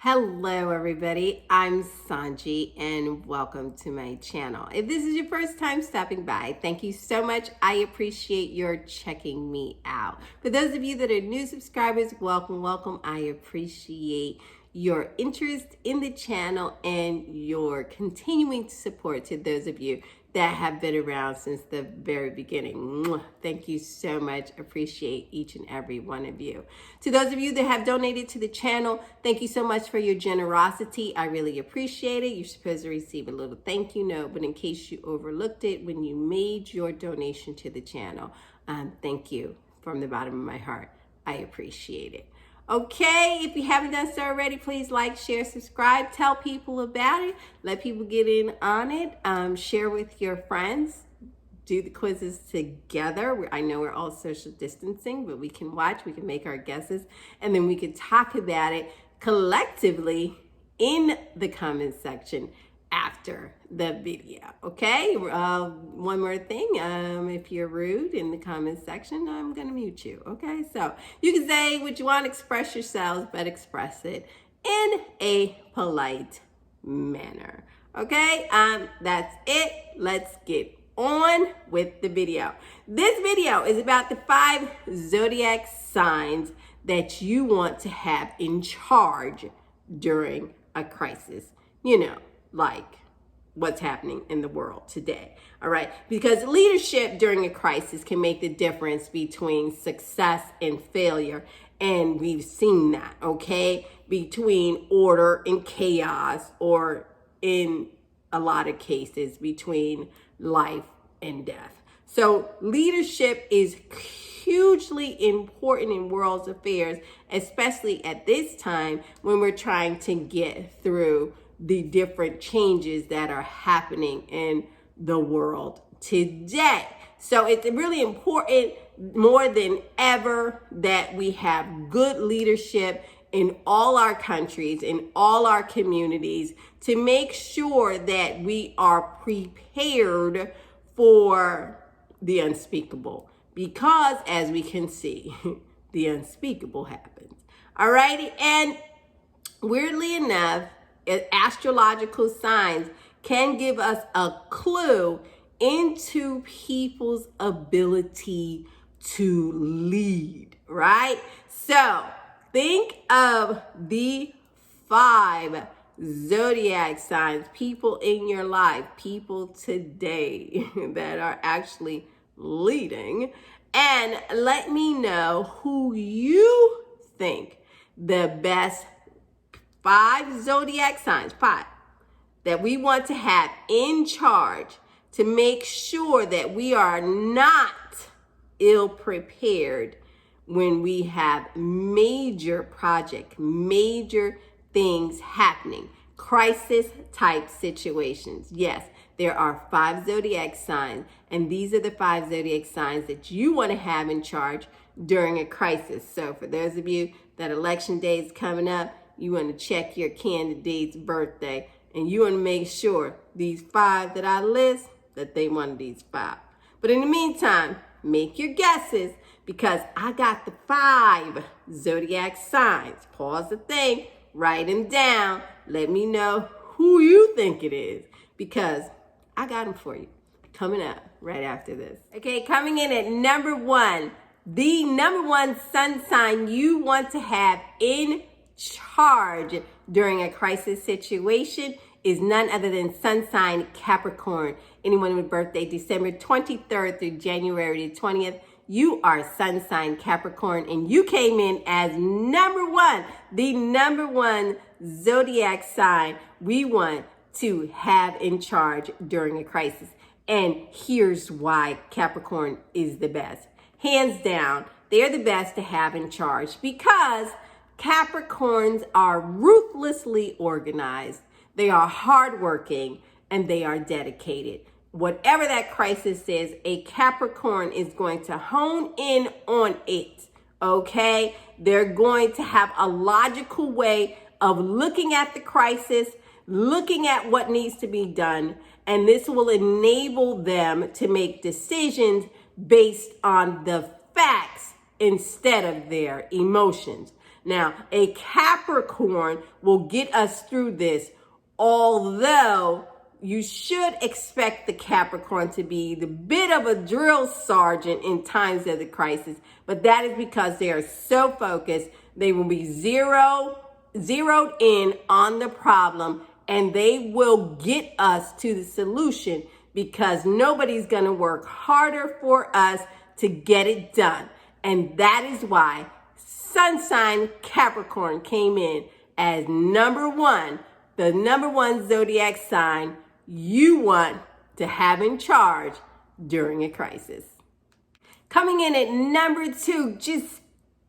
Hello everybody, I'm Sanji and welcome to my channel. If this is your first time stopping by, thank you so much. I appreciate your checking me out. For those of you that are new subscribers, welcome. I appreciate your interest in the channel and your continuing support to those of you that have been around since the very beginning. Thank you so much. Appreciate each and every one of you. To those of you that have donated to the channel, thank you so much for your generosity. I really appreciate it. You're supposed to receive a little thank you note, but in case you overlooked it when you made your donation to the channel, thank you from the bottom of my heart. I appreciate it. Okay, if you haven't done so already, please like, share, subscribe, tell people about it, let people get in on it, share with your friends, do the quizzes together. I know we're all social distancing, but we can watch, we can make our guesses, and then we can talk about it collectively in the comment section after the video. Okay, one more thing, if you're rude in the comment section, I'm gonna mute you. Okay, so you can say what you want, express yourselves, but express it in a polite manner. Okay, that's it. Let's get on with the video. This video is about the 5 zodiac signs that you want to have in charge during a crisis. You know, like what's happening in the world today. All right, because leadership during a crisis can make the difference between success and failure, and we've seen that, okay, between order and chaos, or in a lot of cases between life and death. So leadership is hugely important in world's affairs, especially at this time when we're trying to get through the different changes that are happening in the world today. So it's really important more than ever that we have good leadership in all our countries, in all our communities, to make sure that we are prepared for the unspeakable. Because as we can see, the unspeakable happens. All righty, and weirdly enough, astrological signs can give us a clue into people's ability to lead, right? So think of the 5 zodiac signs, people in your life, people today that are actually leading, and let me know who you think the best 5 zodiac signs, 5, that we want to have in charge to make sure that we are not ill prepared when we have major project, major things happening, crisis type situations. Yes, there are 5 zodiac signs, and these are the 5 zodiac signs that you want to have in charge during a crisis. So for those of you that election day is coming up, you want to check your candidate's birthday, and you want to make sure these 5 that I list, that they one of these 5. But in the meantime, make your guesses, because I got the 5 zodiac signs. Pause the thing, write them down. Let me know who you think it is, because I got them for you. Coming up right after this. Okay, coming in at number 1, the number 1 sun sign you want to have in charge during a crisis situation is none other than sun sign Capricorn. Anyone with birthday December 23rd through January the 20th, you are sun sign Capricorn, and you came in as number 1, the number 1 zodiac sign we want to have in charge during a crisis. And here's why Capricorn is the best. Hands down, they're the best to have in charge, because Capricorns are ruthlessly organized, they are hardworking, and they are dedicated. Whatever that crisis is, a Capricorn is going to hone in on it, okay? They're going to have a logical way of looking at the crisis, looking at what needs to be done, and this will enable them to make decisions based on the facts instead of their emotions. Now, a Capricorn will get us through this, although you should expect the Capricorn to be the bit of a drill sergeant in times of the crisis, but that is because they are so focused. They will be zeroed in on the problem, and they will get us to the solution because nobody's going to work harder for us to get it done. And that is why Sun sign Capricorn came in as number one, the number one zodiac sign you want to have in charge during a crisis. Coming in at number two, just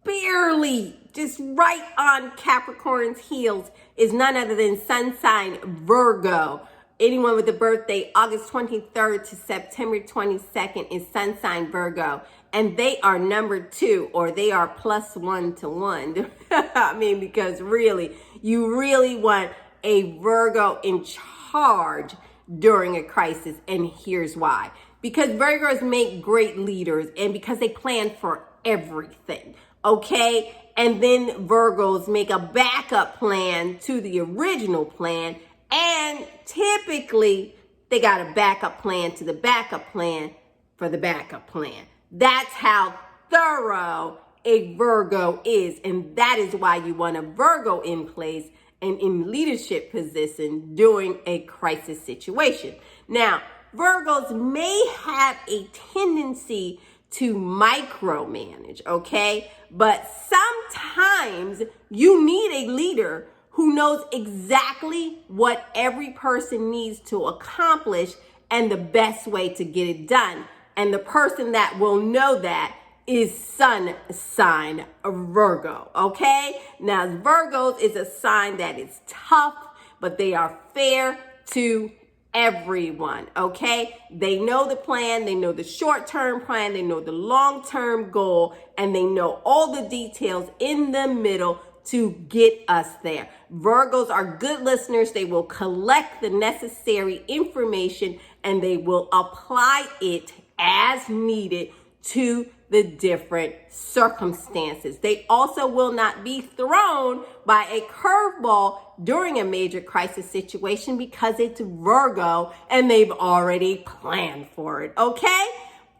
barely, just right on Capricorn's heels, is none other than sun sign Virgo. Anyone with a birthday August 23rd to September 22nd is sun sign Virgo. And they are number two, or they are +1 to 1. I mean, because really, you really want a Virgo in charge during a crisis. And here's why. Because Virgos make great leaders, and because they plan for everything. Okay? And then Virgos make a backup plan to the original plan. And typically, they got a backup plan to the backup plan for the backup plan. That's how thorough a Virgo is. And that is why you want a Virgo in place and in leadership position during a crisis situation. Now, Virgos may have a tendency to micromanage, okay? But sometimes you need a leader who knows exactly what every person needs to accomplish and the best way to get it done. And the person that will know that is sun sign Virgo, okay? Now, Virgos is a sign that is tough, but they are fair to everyone, okay? They know the plan, they know the short-term plan, they know the long-term goal, and they know all the details in the middle to get us there. Virgos are good listeners. They will collect the necessary information and they will apply it as needed to the different circumstances. They also will not be thrown by a curveball during a major crisis situation because it's Virgo and they've already planned for it, okay?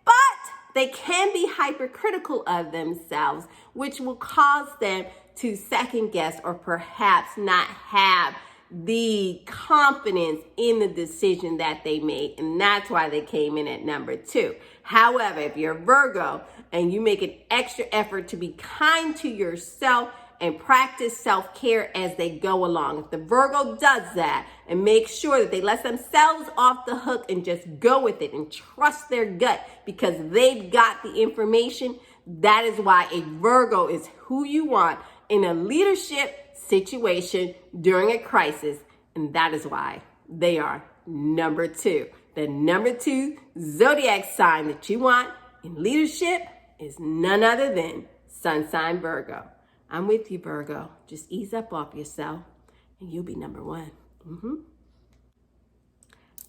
But they can be hypercritical of themselves, which will cause them to second guess or perhaps not have the confidence in the decision that they made. And that's why they came in at number two. However, if you're Virgo and you make an extra effort to be kind to yourself and practice self-care as they go along, if the Virgo does that and makes sure that they let themselves off the hook and just go with it and trust their gut because they've got the information, that is why a Virgo is who you want in a leadership situation during a crisis. And that is why they are number two. The number two zodiac sign that you want in leadership is none other than sun sign Virgo. I'm with you, Virgo. Just ease up off yourself and you'll be number one.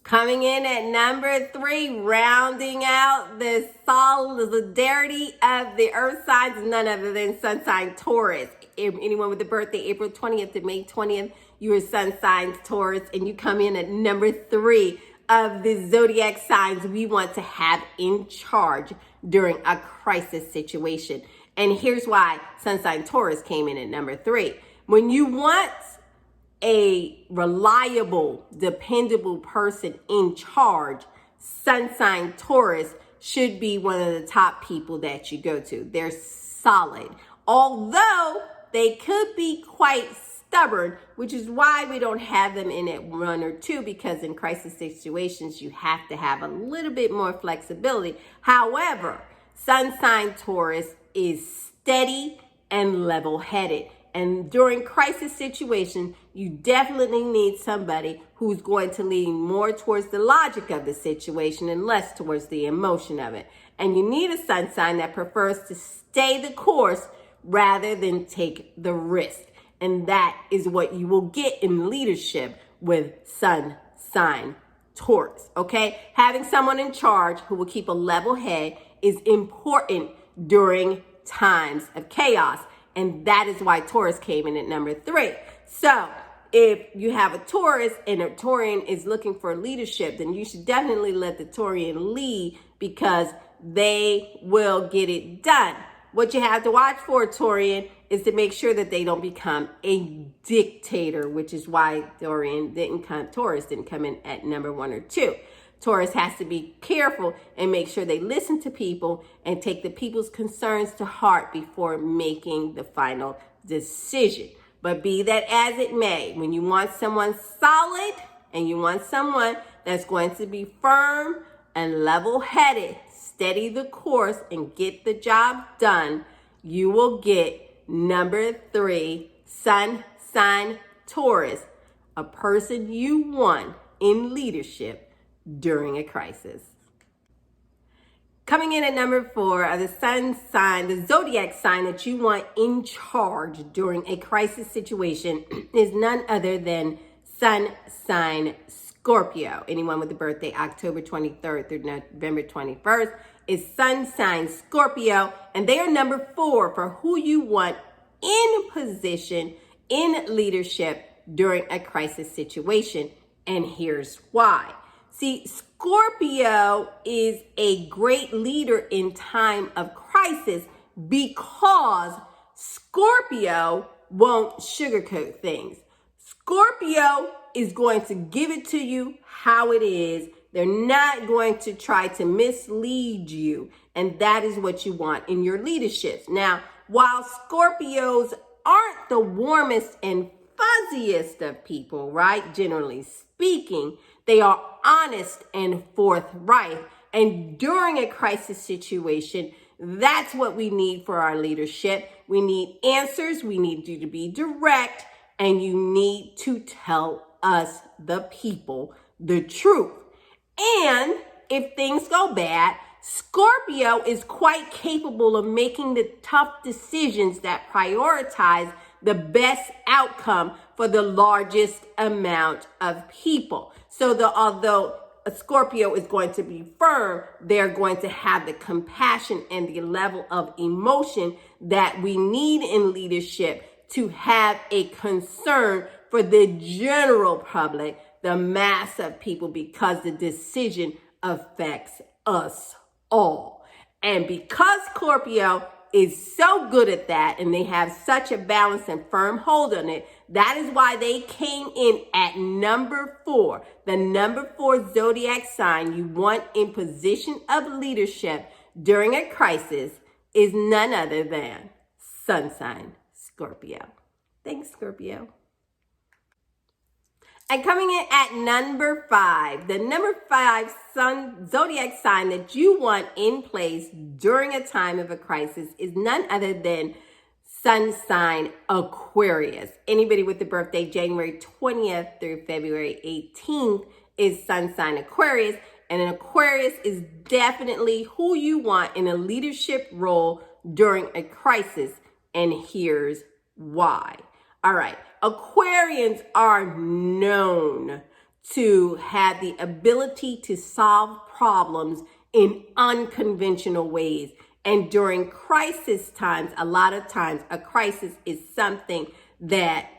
Coming in at number three, rounding out the solidarity of the earth signs is none other than sun sign Taurus. Anyone with a birthday April 20th to May 20th, you are sun sign Taurus, and you come in at number three of the zodiac signs we want to have in charge during a crisis situation. And here's why sun sign Taurus came in at number three. When you want a reliable, dependable person in charge, sun sign Taurus should be one of the top people that you go to. They're solid. Although they could be quite stubborn, which is why we don't have them in at 1 or 2, because in crisis situations, you have to have a little bit more flexibility. However, sun sign Taurus is steady and level-headed. And during crisis situations, you definitely need somebody who's going to lean more towards the logic of the situation and less towards the emotion of it. And you need a sun sign that prefers to stay the course rather than take the risk. And that is what you will get in leadership with sun sign Taurus, okay? Having someone in charge who will keep a level head is important during times of chaos. And that is why Taurus came in at number 3. So if you have a Taurus and a Taurian is looking for leadership, then you should definitely let the Taurian lead, because they will get it done. What you have to watch for, Taurian, is to make sure that they don't become a dictator, which is why Taurus didn't come in at number 1 or 2. Taurus has to be careful and make sure they listen to people and take the people's concerns to heart before making the final decision. But be that as it may, when you want someone solid and you want someone that's going to be firm and level-headed, steady the course and get the job done, you will get number 3, Sun sign Taurus, a person you want in leadership during a crisis. Coming in at number 4 are the sun sign, the zodiac sign that you want in charge during a crisis situation is none other than sun sign Scorpio. Anyone with a birthday October 23rd through November 21st is sun sign Scorpio, and they are number 4 for who you want in position in leadership during a crisis situation. And here's why. See, Scorpio is a great leader in time of crisis because Scorpio won't sugarcoat things. Scorpio is going to give it to you how it is. They're not going to try to mislead you. And that is what you want in your leadership. Now, while Scorpios aren't the warmest and fuzziest of people, right? Generally speaking, they are honest and forthright. And during a crisis situation, that's what we need for our leadership. We need answers. We need you to be direct, and you need to tell us, the people, the truth. And if things go bad, Scorpio is quite capable of making the tough decisions that prioritize the best outcome for the largest amount of people. So although a Scorpio is going to be firm, they're going to have the compassion and the level of emotion that we need in leadership to have a concern for the general public, the mass of people, because the decision affects us all. And because Scorpio is so good at that, and they have such a balanced and firm hold on it, that is why they came in at number 4. The number 4 zodiac sign you want in position of leadership during a crisis is none other than sun sign Scorpio. Thanks, Scorpio. And coming in at number 5, the number 5 zodiac sign that you want in place during a time of a crisis is none other than sun sign Aquarius. Anybody with the birthday January 20th through February 18th is sun sign Aquarius. And an Aquarius is definitely who you want in a leadership role during a crisis. And here's why. All right. Aquarians are known to have the ability to solve problems in unconventional ways. And during crisis times, a lot of times a crisis is something that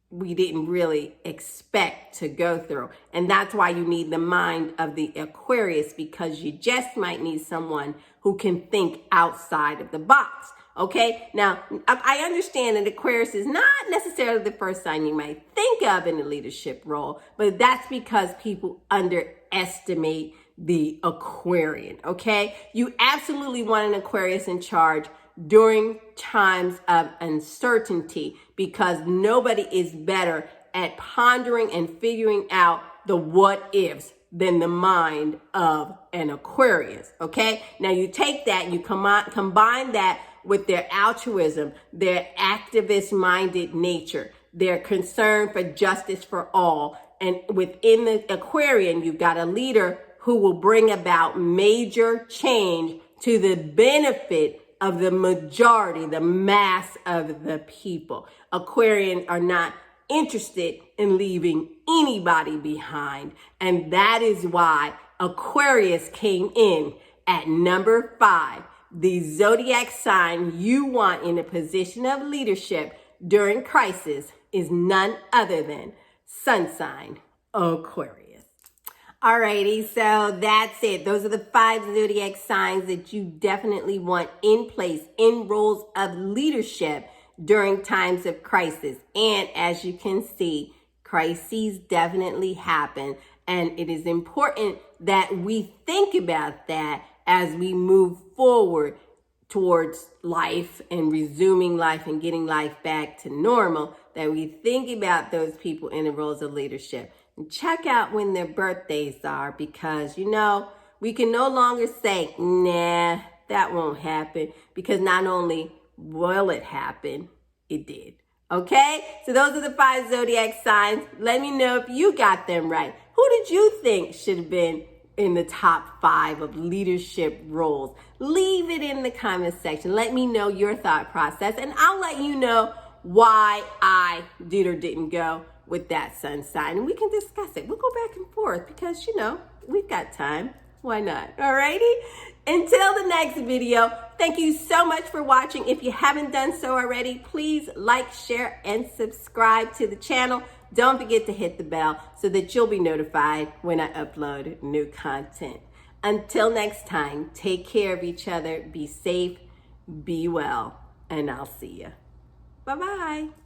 we didn't really expect to go through. And that's why you need the mind of the Aquarius, because you just might need someone who can think outside of the box. Okay, now I understand that Aquarius is not necessarily the first sign you might think of in a leadership role, but that's because people underestimate the Aquarian. Okay, you absolutely want an Aquarius in charge during times of uncertainty, because nobody is better at pondering and figuring out the what ifs than the mind of an Aquarius. Okay, now you take that and you combine that with their altruism, their activist-minded nature, their concern for justice for all. And within the Aquarian, you've got a leader who will bring about major change to the benefit of the majority, the mass of the people. Aquarians are not interested in leaving anybody behind. And that is why Aquarius came in at number 5. the zodiac sign you want in a position of leadership during crisis is none other than sun sign Aquarius. Alrighty, so that's it. Those are the 5 zodiac signs that you definitely want in place in roles of leadership during times of crisis. And as you can see, crises definitely happen. And it is important that we think about that as we move forward towards life and resuming life and getting life back to normal, that we think about those people in the roles of leadership. And check out when their birthdays are, because, you know, we can no longer say, nah, that won't happen, because not only will it happen, it did. Okay? So those are the 5 zodiac signs. Let me know if you got them right. Who did you think should have been in the top 5 of leadership roles? Leave it in the comment section. Let me know your thought process, and I'll let you know why I did or didn't go with that sun sign, and we can discuss it. We'll go back and forth because, you know, we've got time. Why not? Alrighty? Until the next video, thank you so much for watching. If you haven't done so already, please like, share, and subscribe to the channel. Don't forget to hit the bell so that you'll be notified when I upload new content. Until next time, take care of each other, be safe, be well, and I'll see you. Bye-bye.